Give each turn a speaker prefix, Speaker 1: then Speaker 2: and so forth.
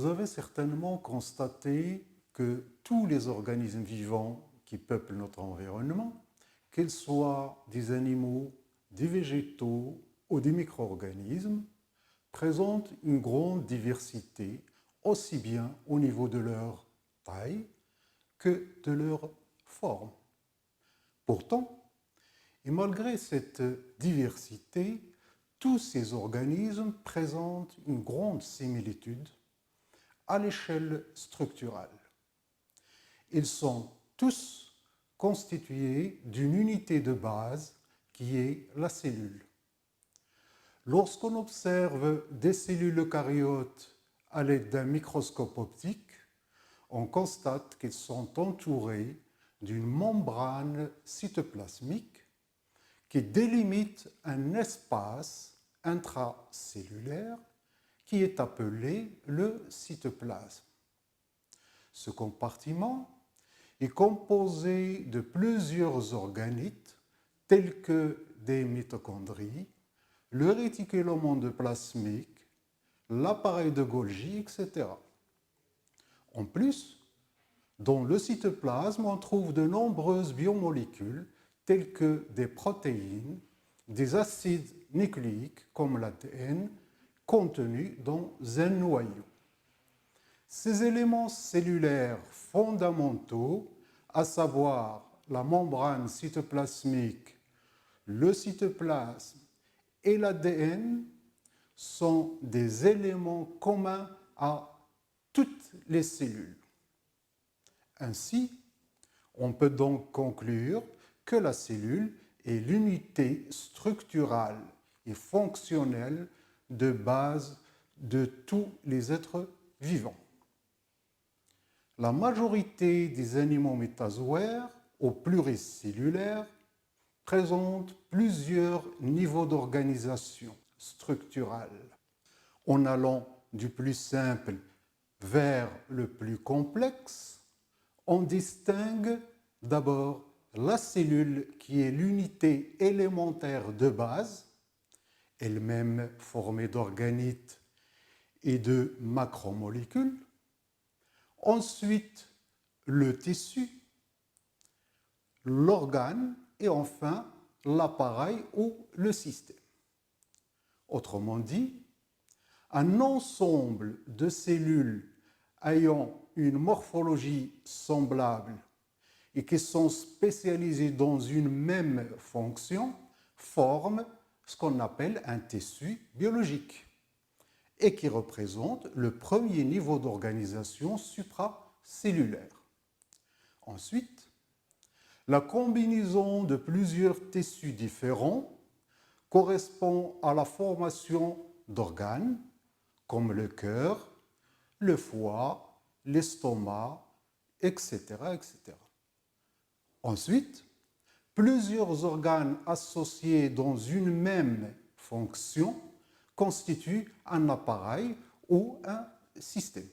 Speaker 1: Vous avez certainement constaté que tous les organismes vivants qui peuplent notre environnement, qu'ils soient des animaux, des végétaux ou des micro-organismes, présentent une grande diversité, aussi bien au niveau de leur taille que de leur forme. Pourtant, et malgré cette diversité, tous ces organismes présentent une grande similitude à l'échelle structurale. Ils sont tous constitués d'une unité de base qui est la cellule. Lorsqu'on observe des cellules eucaryotes à l'aide d'un microscope optique, on constate qu'elles sont entourées d'une membrane cytoplasmique qui délimite un espace intracellulaire qui est appelé le cytoplasme. Ce compartiment est composé de plusieurs organites tels que des mitochondries, le réticulum endoplasmique, l'appareil de Golgi, etc. En plus, dans le cytoplasme, on trouve de nombreuses biomolécules telles que des protéines, des acides nucléiques comme l'ADN, contenus dans un noyau. Ces éléments cellulaires fondamentaux, à savoir la membrane cytoplasmique, le cytoplasme et l'ADN, sont des éléments communs à toutes les cellules. Ainsi, on peut donc conclure que la cellule est l'unité structurale et fonctionnelle de base de tous les êtres vivants. La majorité des animaux métazoaires ou pluricellulaires présentent plusieurs niveaux d'organisation structurale. En allant du plus simple vers le plus complexe, on distingue d'abord la cellule qui est l'unité élémentaire de base, elle-même formée d'organites et de macromolécules. Ensuite, le tissu, l'organe et enfin l'appareil ou le système. Autrement dit, un ensemble de cellules ayant une morphologie semblable et qui sont spécialisées dans une même fonction forment ce qu'on appelle un tissu biologique et qui représente le premier niveau d'organisation supracellulaire. Ensuite, la combinaison de plusieurs tissus différents correspond à la formation d'organes comme le cœur, le foie, l'estomac, etc., etc. Ensuite, plusieurs organes associés dans une même fonction constituent un appareil ou un système.